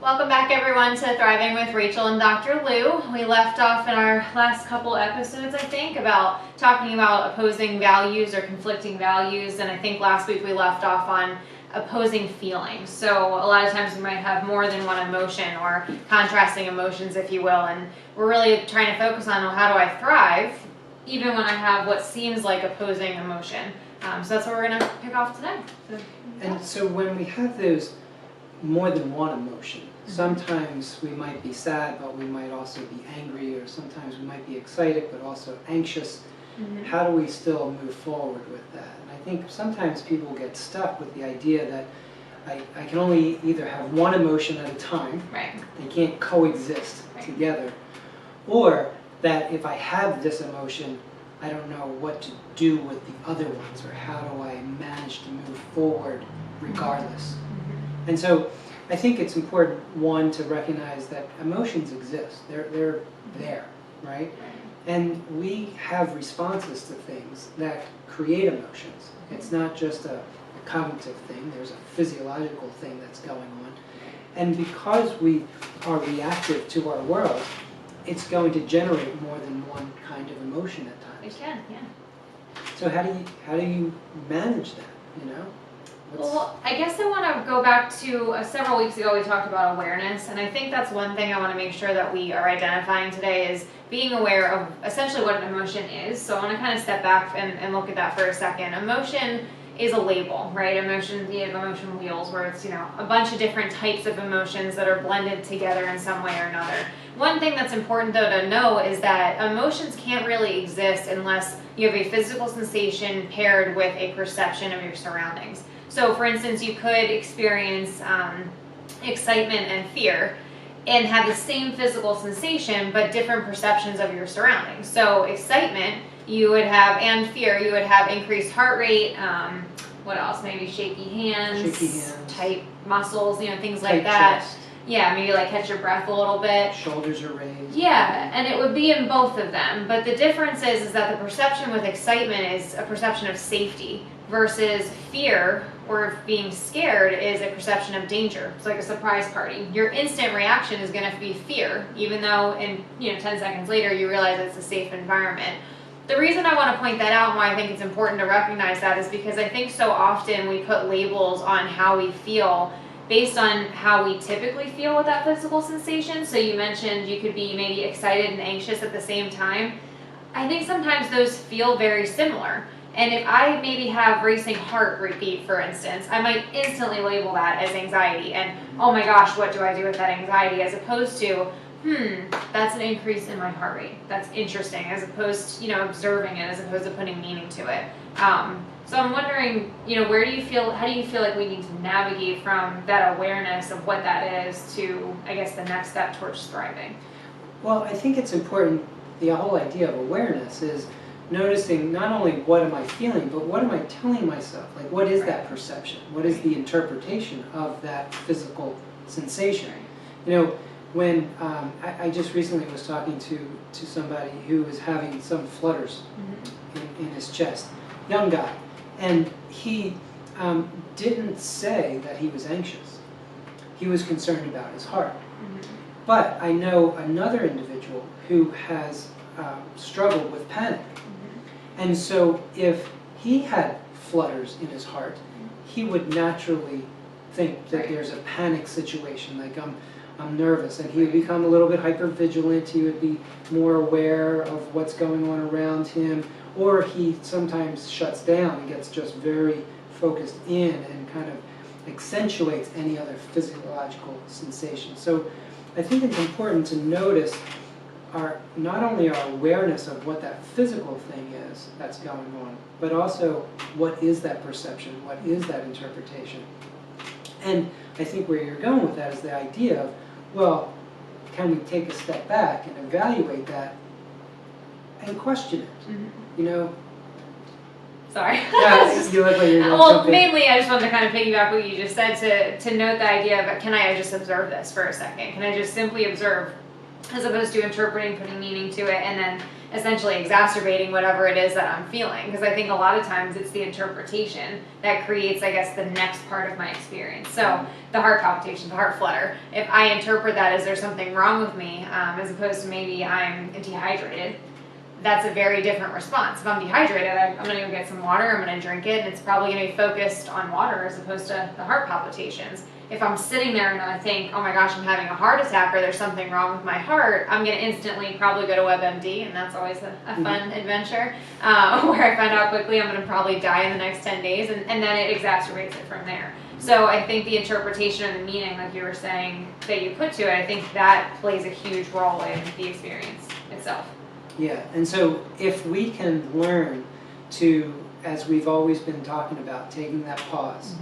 Welcome back everyone to Thriving with Rachel and Dr. Lou. We left off in our last couple episodes, I think, about talking about opposing values or conflicting values, and I think last week we left off on opposing feelings. So a lot of times we might have more than one emotion or contrasting emotions, if you will, and we're really trying to focus on, well, how do I thrive even when I have what seems like opposing emotion. So that's what we're going to pick off today. And so when we have those more than one emotion, sometimes we might be sad, but we might also be angry, or sometimes we might be excited, but also anxious. How do we still move forward with that? And I think sometimes people get stuck with the idea that I can only either have one emotion at a time, Right. they can't coexist together, or that if I have this emotion, I don't know what to do with the other ones, or how do I manage to move forward regardless. And so I think it's important, one, to recognize that emotions exist. They're there, right? And we have responses to things that create emotions. It's not just a cognitive thing, there's a physiological thing that's going on. And because we are reactive to our world, it's going to generate more than one kind of emotion at times. It can, yeah. So how do you manage that, you know? Well, I guess I want to go back to several weeks ago we talked about awareness, and I think that's one thing I want to make sure that we are identifying today is being aware of essentially what an emotion is. So I want to kind of step back and look at that for a second. Emotion is a label, right? Emotion, you have emotion wheels where it's, a bunch of different types of emotions that are blended together in some way or another. One thing that's important though to know is that emotions can't really exist unless you have a physical sensation paired with a perception of your surroundings. So for instance, you could experience excitement and fear and have the same physical sensation but different perceptions of your surroundings. So excitement, you would have, and fear, you would have increased heart rate, what else, maybe shaky hands, tight muscles, things like that. Chest. Yeah, maybe like catch your breath a little bit. Shoulders are raised. Yeah, and it would be in both of them. But the difference is that the perception with excitement is a perception of safety versus fear or being scared is a perception of danger. It's like a surprise party. Your instant reaction is going to be fear, even though in 10 seconds later you realize it's a safe environment. The reason I want to point that out and why I think it's important to recognize that is because I think so often we put labels on how we feel based on how we typically feel with that physical sensation. So you mentioned you could be maybe excited and anxious at the same time. I think sometimes those feel very similar. And if I maybe have racing heart beat, for instance, I might instantly label that as anxiety. And oh my gosh, what do I do with that anxiety? As opposed to, that's an increase in my heart rate. That's interesting. As opposed to, observing it, as opposed to putting meaning to it. So I'm wondering, how do you feel like we need to navigate from that awareness of what that is to, I guess, the next step towards thriving? Well, I think it's important, the whole idea of awareness is noticing not only what am I feeling, but what am I telling myself? Like, what is that perception? What is the interpretation of that physical sensation? When I just recently was talking to somebody who was having some flutters in his chest, young guy, and he didn't say that he was anxious. He was concerned about his heart. But I know another individual who has struggled with panic. And so if he had flutters in his heart, he would naturally think that there's a panic situation, like I'm nervous, and he would become a little bit hypervigilant. He would be more aware of what's going on around him, or he sometimes shuts down and gets just very focused in and kind of accentuates any other physiological sensation. So I think it's important to notice not only our awareness of what that physical thing is that's going on, but also what is that perception, what is that interpretation. And I think where you're going with that is the idea of, well, can we take a step back and evaluate that and question it? Sorry. Yeah, you look like you're going well, mainly I just wanted to kind of piggyback what you just said to note the idea of, can I just observe this for a second? Can I just simply observe as opposed to interpreting, putting meaning to it, and then essentially exacerbating whatever it is that I'm feeling. Because I think a lot of times it's the interpretation that creates, I guess, the next part of my experience. So the heart palpitation, the heart flutter, if I interpret that as there's something wrong with me, as opposed to maybe I'm dehydrated, that's a very different response. If I'm dehydrated, I'm going to go get some water, I'm going to drink it, and it's probably going to be focused on water as opposed to the heart palpitations. If I'm sitting there and I think, oh my gosh, I'm having a heart attack or there's something wrong with my heart, I'm going to instantly probably go to WebMD, and that's always a fun adventure, where I find out quickly I'm going to probably die in the next 10 days, and then it exacerbates it from there. So I think the interpretation and the meaning, like you were saying, that you put to it, I think that plays a huge role in the experience itself. Yeah, and so if we can learn to, as we've always been talking about, taking that pause,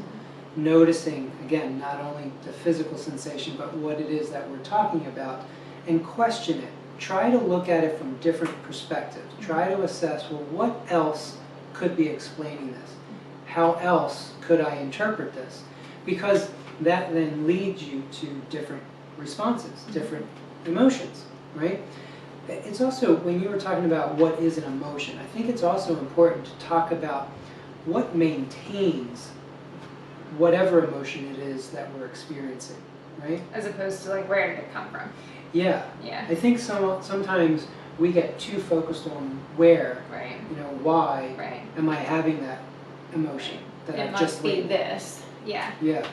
noticing, again, not only the physical sensation, but what it is that we're talking about, and question it. Try to look at it from different perspectives. Try to assess, well, what else could be explaining this? How else could I interpret this? Because that then leads you to different responses, different emotions, right? It's also, when you were talking about what is an emotion, I think it's also important to talk about what maintains whatever emotion it is that we're experiencing, right? As opposed to like, where did it come from? Yeah. Yeah. I think sometimes we get too focused on where, Right. Why Right. am I having that emotion that It I've must just be labeled. this. Yeah. Yeah.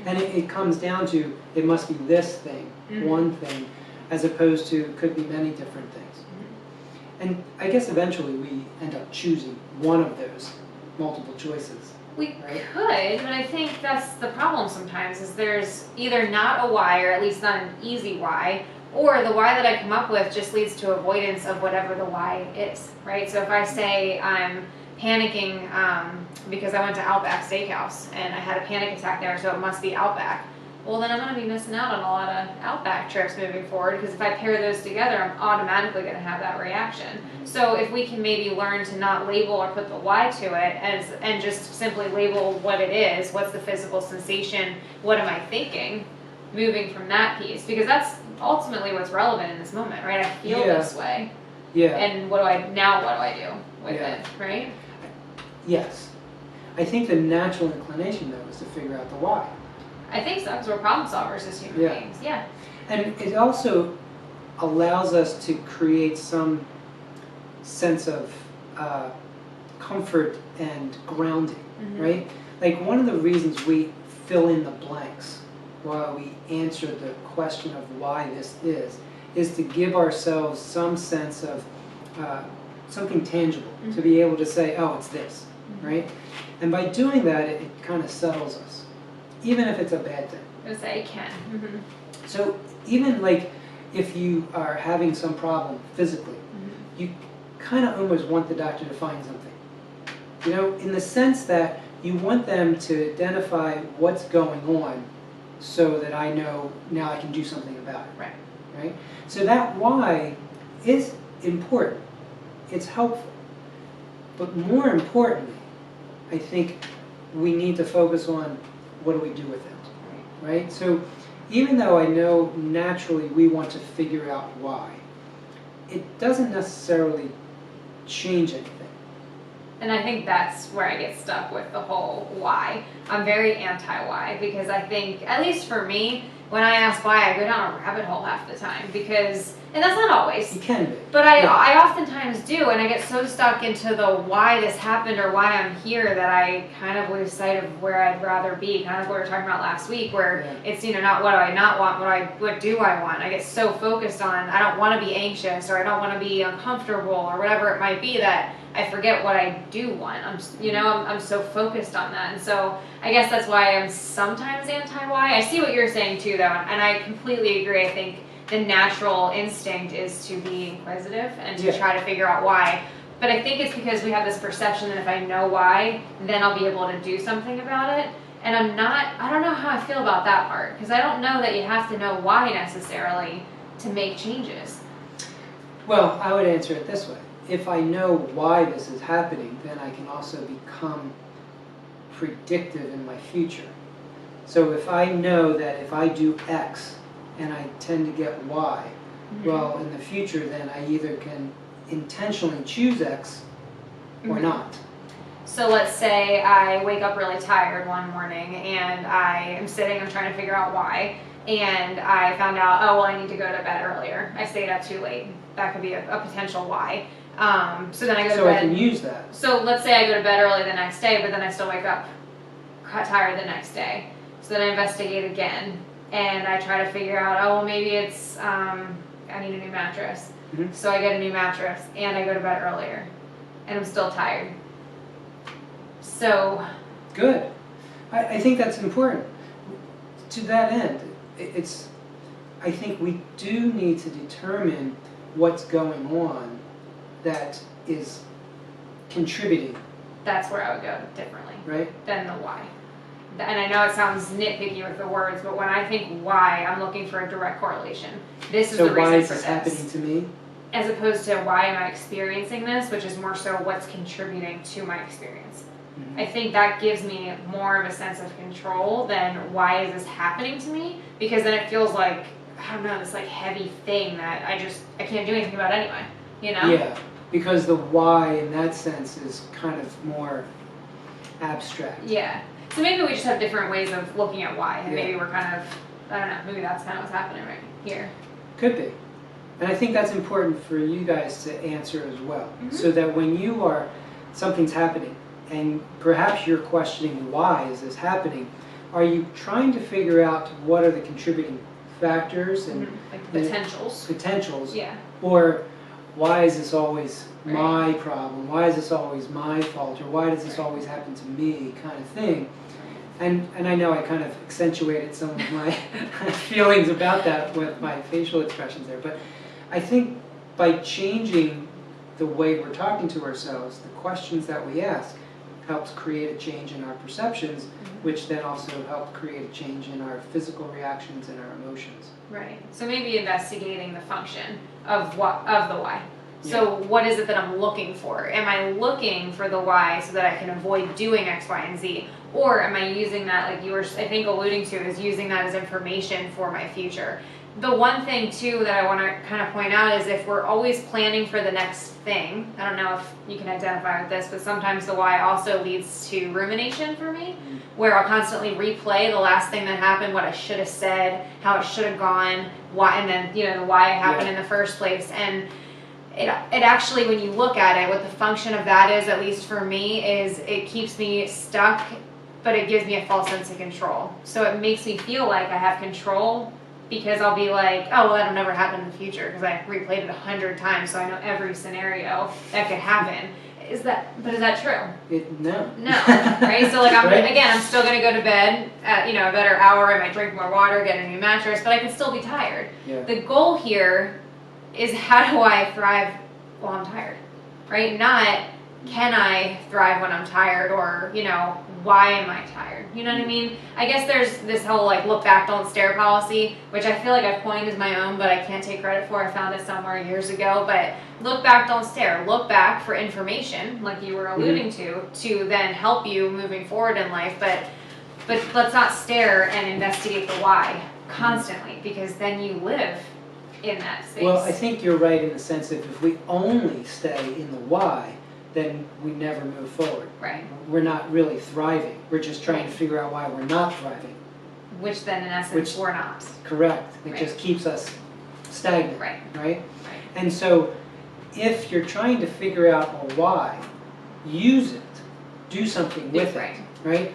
And it comes down to, it must be this thing, one thing, as opposed to could be many different things. And I guess eventually we end up choosing one of those multiple choices. We Right. could, but I think that's the problem sometimes, is there's either not a why, or at least not an easy why, or the why that I come up with just leads to avoidance of whatever the why is, right? So if I say I'm panicking because I went to Outback Steakhouse and I had a panic attack there, so it must be Outback. Well, then I'm going to be missing out on a lot of Outback trips moving forward, because if I pair those together, I'm automatically going to have that reaction. So if we can maybe learn to not label or put the why to it, and just simply label what it is, what's the physical sensation, what am I thinking, moving from that piece, because that's ultimately what's relevant in this moment, right? I feel this way, Yeah. and what do I do with Yeah. it, right? Yes. I think the natural inclination, though, is to figure out the why. I think so, because we're problem solvers as human Yeah. beings. Yeah. And it also allows us to create some sense of comfort and grounding, right? Like, one of the reasons we fill in the blanks while we answer the question of why this is to give ourselves some sense of something tangible, to be able to say, oh, it's this, right? And by doing that, it kind of settles us, even if it's a bad thing. I would say I can. So even like if you are having some problem physically, you kind of almost want the doctor to find something. In the sense that you want them to identify what's going on so that I know now I can do something about it. Right? So that why is important. It's helpful. But more importantly, I think we need to focus on what do we do with it, right? So even though I know naturally we want to figure out why, it doesn't necessarily change anything. And I think that's where I get stuck with the whole why. I'm very anti-why, because I think, at least for me, when I ask why, I go down a rabbit hole half the time, because, and that's not always, You can be. but I oftentimes do, and I get so stuck into the why this happened or why I'm here that I kind of lose sight of where I'd rather be, kind of what we were talking about last week, where it's, not what do I not want, what do I want. I get so focused on, I don't want to be anxious, or I don't want to be uncomfortable, or whatever it might be, that I forget what I do want. I'm so focused on that, and so I guess that's why I'm sometimes anti-why. I see what you're saying too, though, and I completely agree. I think the natural instinct is to be inquisitive and to try to figure out why. But I think it's because we have this perception that if I know why, then I'll be able to do something about it. And I don't know how I feel about that part, because I don't know that you have to know why necessarily to make changes. Well, I would answer it this way. If I know why this is happening, then I can also become predictive in my future. So if I know that if I do X and I tend to get Y, well, in the future then I either can intentionally choose X or Mhm. not. So let's say I wake up really tired one morning and I am sitting, I'm trying to figure out why, and I found out, oh, well, I need to go to bed earlier. I stayed up too late. That could be a potential why. So then I go to So bed. I can use that. So let's say I go to bed early the next day, but then I still wake up tired the next day. So then I investigate again, and I try to figure out, oh, well, maybe it's, I need a new mattress. Mhm. So I get a new mattress, and I go to bed earlier, and I'm still tired. So, Good. I think that's important. To that end, I think we do need to determine what's going on that is contributing, that's where I would go differently right? than the why. And I know it sounds nitpicky with the words, but when I think why, I'm looking for a direct correlation. This is So the reason why is for this this. happening to me? As opposed to why am I experiencing this, which is more so what's contributing to my experience. Mhm. I think that gives me more of a sense of control than why is this happening to me, because then it feels like, I don't know, this like heavy thing that I can't do anything about anyway, you know? Yeah, because the why in that sense is kind of more abstract. Yeah. So maybe we just have different ways of looking at why, and Yeah. maybe we're kind of, I don't know, maybe that's kind of what's happening right here. Could be. And I think that's important for you guys to answer as well. Mhm. So that when something's happening, and perhaps you're questioning why is this happening, are you trying to figure out what are the contributing factors and Like Yeah. potentials. potentials, Yeah. or why is this always Right. my problem? Why is this always my fault? Or why does this always happen to me? Kind of thing. And I know I kind of accentuated some of my feelings about that with my facial expressions there, but I think by changing the way we're talking to ourselves, the questions that we ask helps create a change in our perceptions, which then also help create a change in our physical reactions and our emotions. Right. So maybe investigating the function of the why. So what is it that I'm looking for? Am I looking for the why so that I can avoid doing X, Y, and Z? Or am I using that, like you were, I think, alluding to, is using that as information for my future? The one thing, too, that I want to kind of point out is if we're always planning for the next thing, I don't know if you can identify with this, but sometimes the why also leads to rumination for me, where I'll constantly replay the last thing that happened, what I should have said, how it should have gone, why, and then, the why it happened in the first place. And it actually, when you look at it, what the function of that is, at least for me, is it keeps me stuck, but it gives me a false sense of control. So it makes me feel like I have control, because I'll be like, oh, well, that'll never happen in the future because I replayed it 100 times, so I know every scenario that could happen. Is that true? No. No, right? So like Right. I'm still gonna go to bed at a better hour. I might drink more water, get a new mattress, but I can still be tired. Yeah. The goal here is how do I thrive while I'm tired, right? Not can I thrive when I'm tired, or why am I tired? You know what I mean? I guess there's this whole like look back, don't stare policy, which I feel like I've coined as my own, but I can't take credit for. I found it somewhere years ago. But look back, don't stare. Look back for information, like you were alluding to then help you moving forward in life. But let's not stare and investigate the why constantly, because then you live in that space. Well, I think you're right in the sense that if we only stay in the why, then we never move forward. Right. We're not really thriving. We're just trying to figure out why we're not thriving. Which then, in essence, Which- we're not. Correct. It Right. just keeps us stagnant, Right. right? Right. And so if you're trying to figure out a why, use it. Do something with Right. it, right?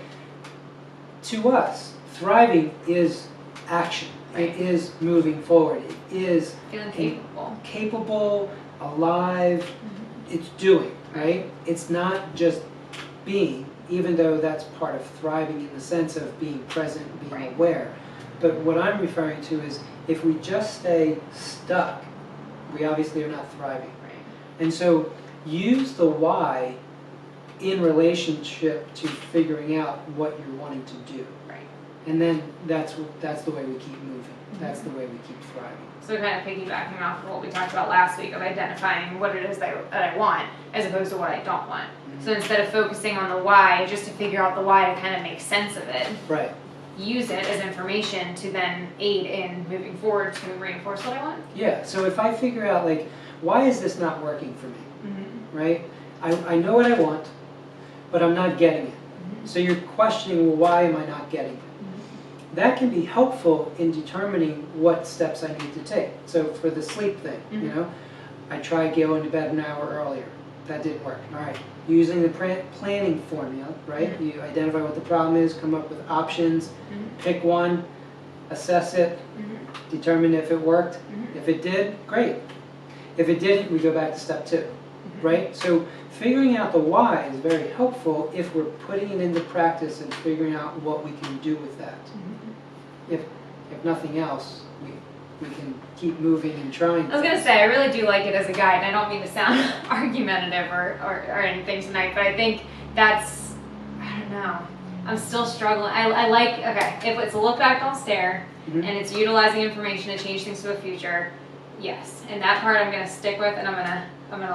To us, thriving is action. Right. It is moving forward. It is Feeling capable. capable, alive, it's doing, right? It's not just being, even though that's part of thriving in the sense of being present, being Right. aware. But what I'm referring to is if we just stay stuck, we obviously are not thriving. Right. And so use the why in relationship to figuring out what you're wanting to do. Right. And then that's the way we keep moving. That's the way we keep thriving. So kind of piggybacking off of what we talked about last week of identifying what it is that I want as opposed to what I don't want. So instead of focusing on the why, just to figure out the why to kind of make sense of it, Right. use it as information to then aid in moving forward to reinforce what I want. Yeah, so if I figure out like, why is this not working for me, Mm-hmm. right? I know what I want, but I'm not getting it. Mm-hmm. So you're questioning, well, why am I not getting it? That can be helpful in determining what steps I need to take. So for the sleep thing, you Mhm. know, I tried going to bed an hour earlier. That didn't work. All right, using the planning formula, right? Mhm. You identify what the problem is, come up with options, Mhm. pick one, assess it, Mhm. determine if it worked. Mhm. If it did, great. If it didn't, we go back to step 2, Mhm. right? So figuring out the why is very helpful if we're putting it into practice and figuring out what we can do with that. Mhm. If nothing else, we can keep moving and trying. I was gonna say, I really do like it as a guide, and I don't mean to sound argumentative or anything tonight, but I think that's, I don't know, I'm still struggling. I like, okay, if it's a look back, don't stare, Mhm. and it's utilizing information to change things for the future, yes. And that part I'm gonna stick with, and I'm gonna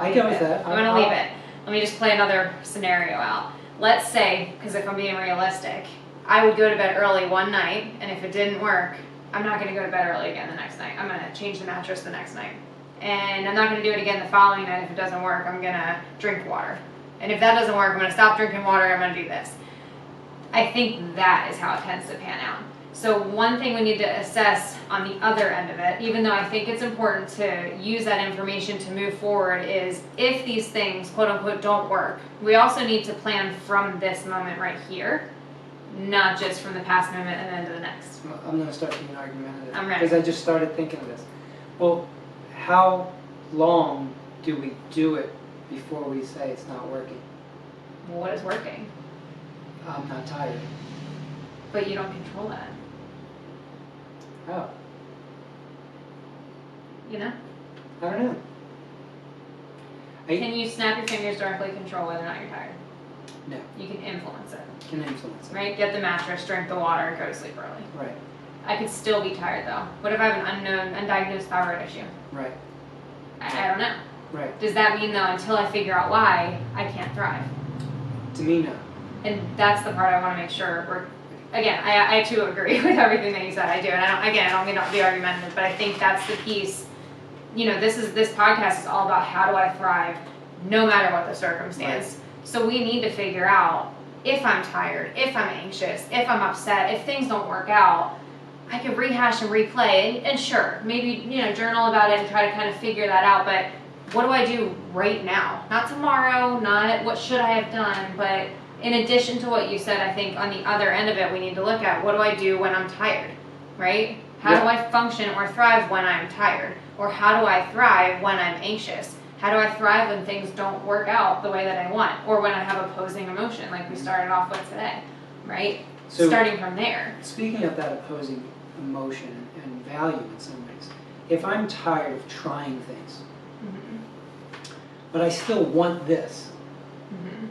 I leave go it. with that. I'm gonna leave it. Let me just play another scenario out. Let's say, because if I'm being realistic, I would go to bed early one night, and if it didn't work, I'm not gonna go to bed early again the next night. I'm gonna change the mattress the next night. And I'm not gonna do it again the following night. If it doesn't work, I'm gonna drink water. And if that doesn't work, I'm gonna stop drinking water, I'm gonna do this. I think that is how it tends to pan out. So one thing we need to assess on the other end of it, even though I think it's important to use that information to move forward, is if these things, quote unquote, don't work, we also need to plan from this moment right here, not just from the past moment and then to the next. Well, I'm going to start being argumentative. I'm ready. Because I just started thinking of this. Well, how long do we do it before we say it's not working? Well, what is working? I'm not tired. But you don't control that, Oh, you know? I don't know. Can you snap your fingers directly control whether or not you're tired? No, You can influence it, can influence it. right? Get the mattress, drink the water, go to sleep early. Right, I could still be tired though. What if I have an undiagnosed thyroid issue? right, I don't know. right. Does that mean though, until I figure out why, I can't thrive? To me, no. And that's the part I want to make sure we're. Again, I too agree with everything that you said. I do, and I don't mean to be argumentative, but I think that's the piece. You know, this podcast is all about how do I thrive, no matter what the circumstance. So we need to figure out if I'm tired, if I'm anxious, if I'm upset, if things don't work out. I could rehash and replay, and sure, maybe journal about it and try to kind of figure that out. But what do I do right now? Not tomorrow, not what should I have done, but in addition to what you said, I think on the other end of it, we need to look at what do I do when I'm tired, right? How do I function or thrive when I'm tired? Or how do I thrive when I'm anxious? How do I thrive when things don't work out the way that I want? Or when I have opposing emotion, like we started off with today, right? So, Starting from there. speaking of that opposing emotion and value in some ways, if I'm tired of trying things, Mm-hmm. but I still want this, Mm-hmm.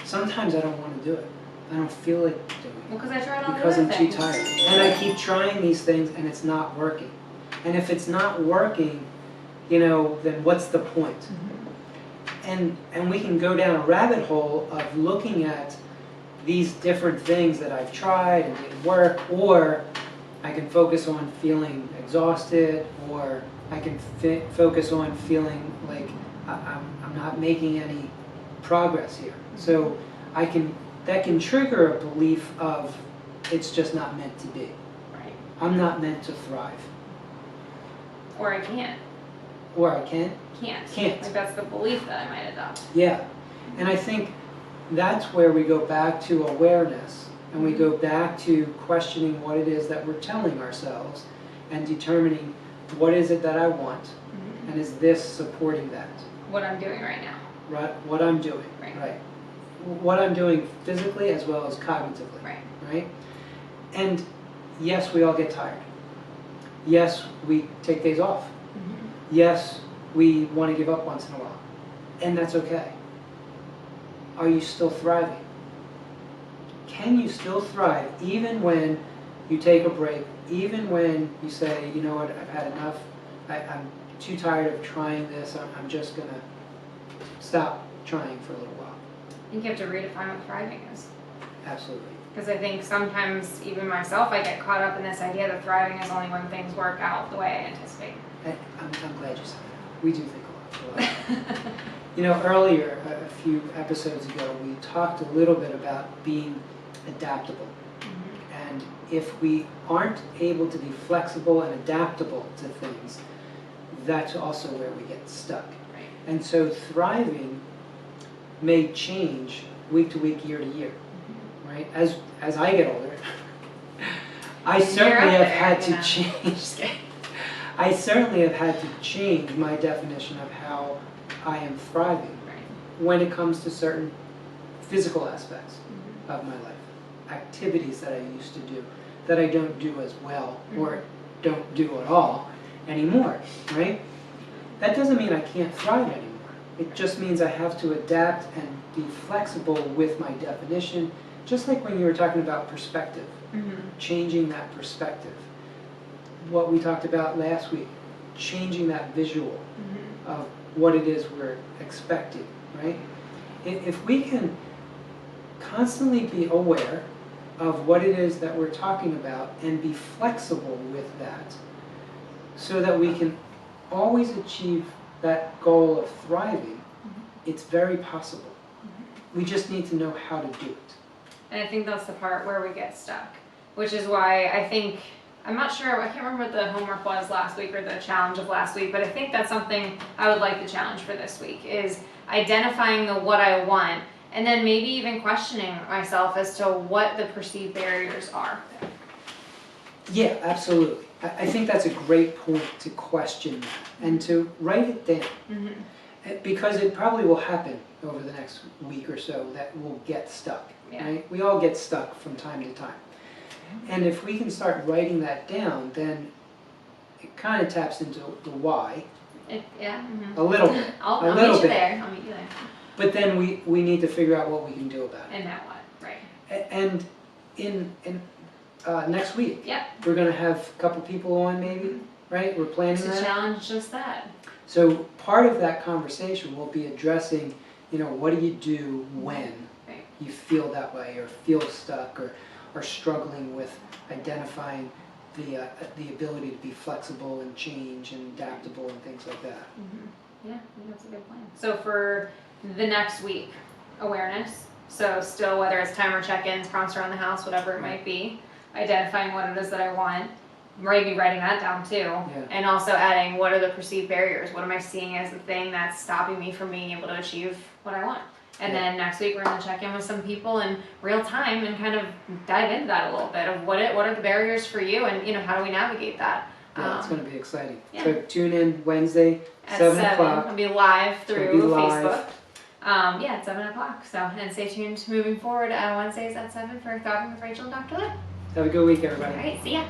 sometimes I don't want to do it. I don't feel like doing it. Well, because I tried all the Because other I'm too things. tired. And I keep trying these things and it's not working. And if it's not working, then what's the point? Mm-hmm. And we can go down a rabbit hole of looking at these different things that I've tried and didn't work, or I can focus on feeling exhausted, or I can focus on feeling like I'm not making any progress here. So that can trigger a belief of it's just not meant to be. Right. I'm not meant to thrive. Or I can't. Or I can't. Can't. Like that's the belief that I might adopt. Yeah. And I think that's where we go back to awareness and we go back to questioning what it is that we're telling ourselves and determining what is it that I want Mm-hmm. and is this supporting that? What I'm doing right now. Right? What I'm doing. Right. What I'm doing physically as well as cognitively. Right. Right? And yes, we all get tired. Yes, we take days off. Mm-hmm. Yes, we want to give up once in a while. And that's okay. Are you still thriving? Can you still thrive even when you take a break, even when you say, you know what, I've had enough, I'm too tired of trying this, I'm just going to stop trying for a little while. I think you have to redefine what thriving is. Absolutely. Because I think sometimes, even myself, I get caught up in this idea that thriving is only when things work out the way I anticipate. I'm glad you said that. We do think a lot. You know, earlier, a few episodes ago, we talked a little bit about being adaptable. And if we aren't able to be flexible and adaptable to things, that's also where we get stuck. Right. And so thriving may change week to week, year to year, right? As I get older, I certainly have had to change. I certainly have had to change my definition of how I am thriving when it comes to certain physical aspects of my life, activities that I used to do that I don't do as well or don't do at all anymore, right? That doesn't mean I can't thrive anymore. It just means I have to adapt and be flexible with my definition, just like when you were talking about perspective, changing that perspective. What we talked about last week, changing that visual of what it is we're expecting, right? If we can constantly be aware of what it is that we're talking about and be flexible with that so that we can always achieve that goal of thriving, it's very possible. We just need to know how to do it. And I think that's the part where we get stuck, which is why I think, I'm not sure, I can't remember what the homework was last week or the challenge of last week, but I think that's something I would like to challenge for this week, is identifying the what I want, and then maybe even questioning myself as to what the perceived barriers are. Yeah, absolutely. I think that's a great point to question that and to write it down. Because it probably will happen over the next week or so that we'll get stuck, right? We all get stuck from time to time. And if we can start writing that down, then it kind of taps into the why. A little bit. I'll a little meet you bit. there. I'll meet you there. But then we need to figure out what we can do about it. And now what? Right. And in next week, Yep. we're going to have a couple people on maybe, right? We're planning To that. challenge just that. So part of that conversation will be addressing, what do you do when you feel that way or feel stuck or struggling with identifying the ability to be flexible and change and adaptable and things like that. Yeah, I think that's a good plan. So for the next week, awareness. So still, whether it's timer check-ins, prompts around the house, whatever it might be, identifying what it is that I want, maybe writing that down too, and also adding what are the perceived barriers, what am I seeing as the thing that's stopping me from being able to achieve what I want. And then next week we're going to check in with some people in real time and kind of dive into that a little bit of what are the barriers for you, and how do we navigate that. Yeah, it's going to be exciting. Yeah. So tune in Wednesday, At 7 o'clock. It'll be live through live. Facebook. At 7 o'clock. So, and stay tuned moving forward Wednesdays at 7 for Thriving with Rachel and Dr. Lynn. Have a good week, everybody. All right, see ya.